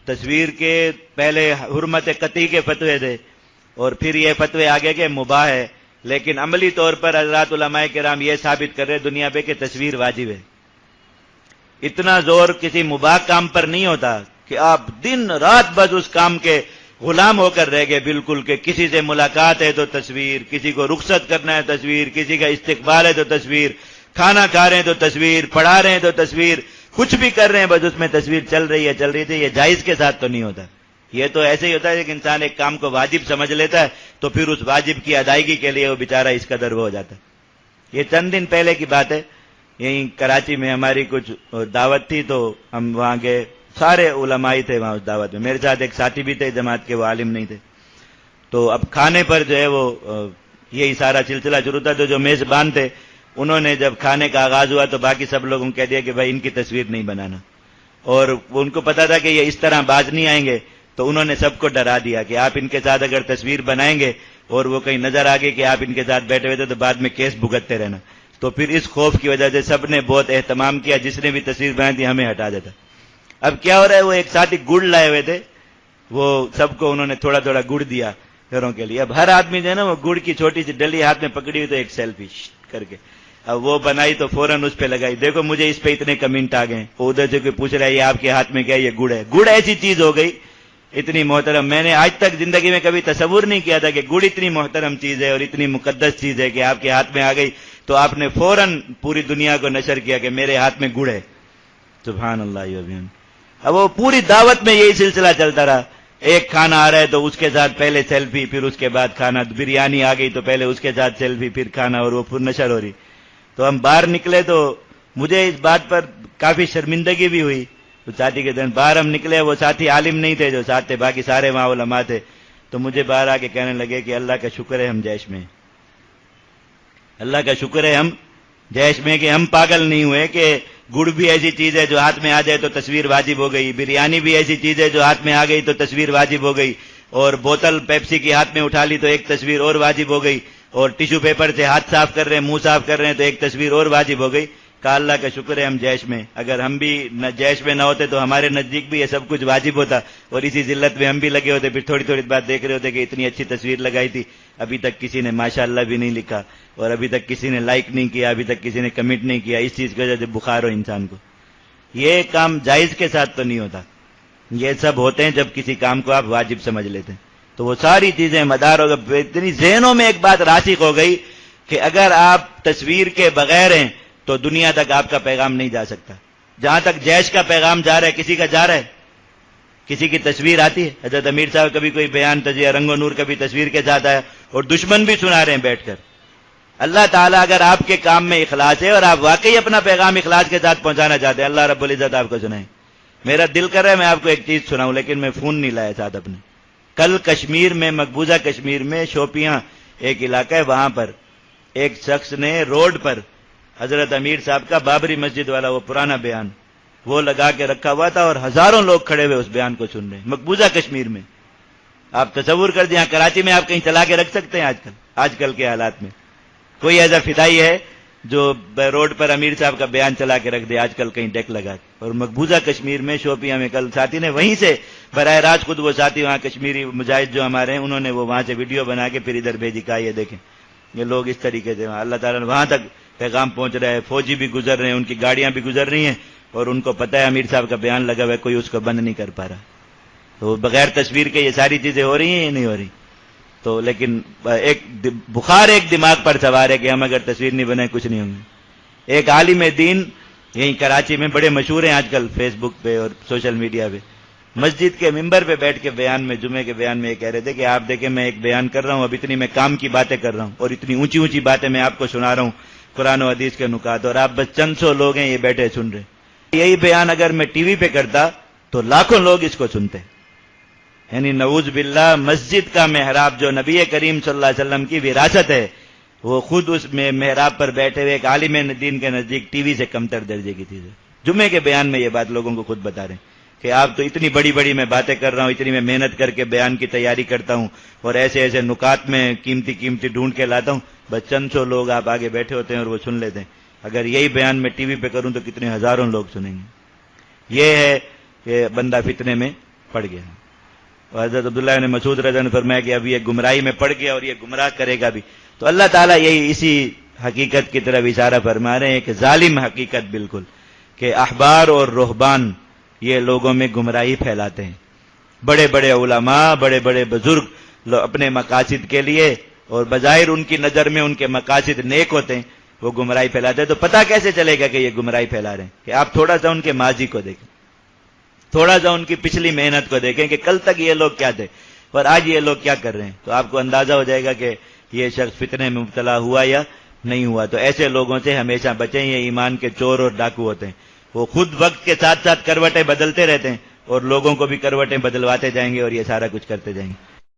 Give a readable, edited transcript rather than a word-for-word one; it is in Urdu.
تصویر کے پہلے حرمت قطعی کے فتوے تھے اور پھر یہ فتوے آگے کہ مباح ہے، لیکن عملی طور پر حضرات علماء کرام یہ ثابت کر رہے دنیا پہ کہ تصویر واجب ہے۔ اتنا زور کسی مباح کام پر نہیں ہوتا کہ آپ دن رات بس اس کام کے غلام ہو کر رہ گئے بالکل، کہ کسی سے ملاقات ہے تو تصویر، کسی کو رخصت کرنا ہے تصویر، کسی کا استقبال ہے تو تصویر، کھانا کھا رہے ہیں تو تصویر، پڑھا رہے ہیں تو تصویر، کچھ بھی کر رہے ہیں بس اس میں تصویر چل رہی تھی۔ یہ جائز کے ساتھ تو نہیں ہوتا، یہ تو ایسے ہی ہوتا ہے کہ انسان ایک کام کو واجب سمجھ لیتا ہے تو پھر اس واجب کی ادائیگی کے لیے وہ بیچارہ اس قدر وہ ہو جاتا ہے۔ یہ چند دن پہلے کی بات ہے، یہیں کراچی میں ہماری کچھ دعوت تھی تو ہم وہاں گئے، سارے علماء تھے وہاں اس دعوت میں، میرے ساتھ ایک ساتھی بھی تھے جماعت کے، وہ عالم نہیں تھے۔ تو اب کھانے پر جو ہے وہ یہی سارا سلسلہ شروع تھا، تو جو میزبان تھے انہوں نے جب کھانے کا آغاز ہوا تو باقی سب لوگوں کو کہہ دیا کہ بھائی ان کی تصویر نہیں بنانا، اور ان کو پتا تھا کہ یہ اس طرح باز نہیں آئیں گے، تو انہوں نے سب کو ڈرا دیا کہ آپ ان کے ساتھ اگر تصویر بنائیں گے اور وہ کہیں نظر آ گئی کہ آپ ان کے ساتھ بیٹھے ہوئے تھے تو بعد میں کیس بھگتتے رہنا۔ تو پھر اس خوف کی وجہ سے سب نے بہت اہتمام کیا، جس نے بھی تصویر بنائی تھی ہمیں ہٹا دیتا۔ اب کیا ہو رہا ہے، وہ ایک ساتھی گڑ لائے ہوئے تھے، وہ سب کو انہوں نے تھوڑا تھوڑا گڑ دیا گھروں کے لیے۔ اب ہر آدمی جو ہے نا وہ گڑ کی چھوٹی سی ڈلی ہاتھ میں پکڑی ہوئی تو ایک سیلفی کر کے اب وہ بنائی تو فوراً اس پہ لگائی، دیکھو مجھے اس پہ اتنے کمنٹ آ گئے، ادھر سے کوئی پوچھ رہا ہے یہ آپ کے ہاتھ میں کیا، یہ گڑ ہے۔ گڑ ایسی چیز ہو گئی اتنی محترم، میں نے آج تک زندگی میں کبھی تصور نہیں کیا تھا کہ گڑ اتنی محترم چیز ہے اور اتنی مقدس چیز ہے کہ آپ کے ہاتھ میں آ گئی تو آپ نے فوراً پوری دنیا کو نشر کیا کہ میرے ہاتھ میں گڑ ہے۔ سبحان اللہ۔ اب وہ پوری دعوت میں یہی سلسلہ چلتا رہا، ایک کھانا آ رہا ہے تو اس کے ساتھ پہلے سیلفی، پھر اس کے بعد کھانا، بریانی آ گئی تو پہلے اس کے ساتھ سیلفی پھر کھانا، اور وہ پھر نشر ہو رہی۔ تو ہم باہر نکلے تو مجھے اس بات پر کافی شرمندگی بھی ہوئی، تو ساتھی کے دن باہر ہم نکلے، وہ ساتھی عالم نہیں تھے جو ساتھ تھے، باقی سارے وہاں علماء تھے، تو مجھے باہر آ کے کہنے لگے کہ اللہ کا شکر ہے ہم جیش میں، اللہ کا شکر ہے ہم جیش میں، کہ ہم پاگل نہیں ہوئے کہ گڑ بھی ایسی چیز ہے جو ہاتھ میں آ جائے تو تصویر واجب ہو گئی، بریانی بھی ایسی چیز ہے جو ہاتھ میں آ گئی تو تصویر واجب ہو گئی، اور بوتل پیپسی کی ہاتھ میں اٹھا لی تو ایک تصویر اور واجب ہو گئی، اور ٹیشو پیپر سے ہاتھ صاف کر رہے ہیں، منہ صاف کر رہے ہیں تو ایک تصویر اور واجب ہو گئی۔ کہا اللہ کا شکر ہے ہم جیش میں، اگر ہم بھی جیش میں نہ ہوتے تو ہمارے نزدیک بھی یہ سب کچھ واجب ہوتا، اور اسی ذلت میں ہم بھی لگے ہوتے، پھر تھوڑی تھوڑی بات دیکھ رہے ہوتے کہ اتنی اچھی تصویر لگائی تھی، ابھی تک کسی نے ماشاءاللہ بھی نہیں لکھا، اور ابھی تک کسی نے لائک نہیں کیا، ابھی تک کسی نے کمنٹ نہیں کیا، اس چیز کی وجہ سے بخار ہو انسان کو۔ یہ کام جائز کے ساتھ تو نہیں ہوتا، یہ سب ہوتے ہیں جب کسی کام کو آپ واجب سمجھ لیتے ہیں، تو وہ ساری چیزیں مدار ہو گئی، اتنی ذہنوں میں ایک بات راسخ ہو گئی کہ اگر آپ تصویر کے بغیر ہیں تو دنیا تک آپ کا پیغام نہیں جا سکتا۔ جہاں تک جیش کا پیغام جا رہا ہے، کسی کا جا رہا ہے، کسی کی تصویر آتی ہے، حضرت امیر صاحب کبھی کوئی بیان تجزیہ رنگ و نور کبھی تصویر کے ساتھ آیا، اور دشمن بھی سنا رہے ہیں بیٹھ کر۔ اللہ تعالیٰ اگر آپ کے کام میں اخلاص ہے اور آپ واقعی اپنا پیغام اخلاص کے ساتھ پہنچانا چاہتے ہیں، اللہ رب العزت آپ کو سنائے۔ میرا دل کر رہا ہے میں آپ کو ایک چیز سناؤں، لیکن میں فون نہیں لایا ساتھ اپنے۔ کل کشمیر میں، مقبوضہ کشمیر میں شوپیاں ایک علاقہ ہے، وہاں پر ایک شخص نے روڈ پر حضرت امیر صاحب کا بابری مسجد والا وہ پرانا بیان وہ لگا کے رکھا ہوا تھا، اور ہزاروں لوگ کھڑے ہوئے اس بیان کو سن رہے ہیں مقبوضہ کشمیر میں۔ آپ تصور کر دیں، کراچی میں آپ کہیں چلا کے رکھ سکتے ہیں آج کل کے حالات میں؟ کوئی ایسا فدائی ہے جو روڈ پر امیر صاحب کا بیان چلا کے رکھ دے آج کل کہیں ڈیک لگا کے؟ اور مقبوضہ کشمیر میں شوپیاں میں کل ساتھی نے وہیں سے براہ راست، خود وہ ساتھی وہاں کشمیری مجاہد جو ہمارے ہیں، انہوں نے وہ وہاں سے ویڈیو بنا کے پھر ادھر بھیجی، کہا یہ دیکھیں یہ لوگ اس طریقے سے اللہ تعالیٰ نے وہاں تک پیغام پہنچ رہا ہے، فوجی بھی گزر رہے ہیں، ان کی گاڑیاں بھی گزر رہی ہیں، اور ان کو پتہ ہے امیر صاحب کا بیان لگا ہوا ہے، کوئی اس کو بند نہیں کر پا رہا۔ تو بغیر تصویر کے یہ ساری چیزیں ہو رہی ہیں یا نہیں ہو رہی؟ تو لیکن ایک بخار ایک دماغ پر سوار ہے کہ ہم اگر تصویر نہیں بنائیں کچھ نہیں ہوں گے۔ ایک عالم دین یہیں کراچی میں بڑے مشہور ہیں آج کل فیس بک پہ اور سوشل میڈیا پہ، مسجد کے ممبر پہ بیٹھ کے بیان میں، جمعے کے بیان میں یہ کہہ رہے تھے کہ آپ دیکھیں میں ایک بیان کر رہا ہوں، اب اتنی میں کام کی باتیں کر رہا ہوں اور اتنی اونچی اونچی باتیں میں آپ کو سنا رہا ہوں، قرآن و حدیث کے نکات، اور آپ بس چند سو لوگ ہیں یہ بیٹھے سن رہے۔ یہی بیان اگر میں ٹی وی پہ کرتا تو لاکھوں لوگ اس کو سنتے۔ یعنی نعوذ باللہ، مسجد کا محراب جو نبی کریم صلی اللہ علیہ وسلم کی وراثت ہے، وہ خود اس میں محراب پر بیٹھے ہوئے ایک عالم دین کے نزدیک ٹی وی سے کمتر درجے کی چیز ہے۔ جمعے کے بیان میں یہ بات لوگوں کو خود بتا رہے ہیں کہ آپ تو اتنی بڑی بڑی میں باتیں کر رہا ہوں، اتنی میں محنت کر کے بیان کی تیاری کرتا ہوں، اور ایسے ایسے نکات میں قیمتی ڈھونڈ کے لاتا ہوں، بس چند سو لوگ آپ آگے بیٹھے ہوتے ہیں اور وہ سن لیتے ہیں۔ اگر یہی بیان میں ٹی وی پہ کروں تو کتنے ہزاروں لوگ سنیں گے۔ یہ ہے کہ بندہ فتنے میں پڑ گیا. اور حضرت عبداللہ بن مسعود رضی اللہ عنہ نے فرمایا کہ اب یہ گمراہی میں پڑ گیا اور یہ گمراہ کرے گا بھی. تو اللہ تعالیٰ یہی اسی حقیقت کی طرف اشارہ فرما رہے ہیں کہ ظالم حقیقت بالکل کہ احبار اور رہبان یہ لوگوں میں گمراہی پھیلاتے ہیں. بڑے بڑے علماء، بڑے بڑے بزرگ اپنے مقاصد کے لیے اور بظاہر ان کی نظر میں ان کے مقاصد نیک ہوتے ہیں، وہ گمراہی پھیلاتے ہیں. تو پتہ کیسے چلے گا کہ یہ گمراہی پھیلا رہے ہیں؟ کہ آپ تھوڑا سا ان کے ماضی کو دیکھیں، تھوڑا سا ان کی پچھلی محنت کو دیکھیں کہ کل تک یہ لوگ کیا تھے اور آج یہ لوگ کیا کر رہے ہیں. تو آپ کو اندازہ ہو جائے گا کہ یہ شخص فتنے میں مبتلا ہوا یا نہیں ہوا. تو ایسے لوگوں سے ہمیشہ بچیں. یہ ایمان کے چور اور ڈاکو ہوتے ہیں. وہ خود وقت کے ساتھ ساتھ کروٹیں بدلتے رہتے ہیں اور لوگوں کو بھی کروٹیں بدلواتے جائیں گے اور یہ سارا کچھ کرتے جائیں گے.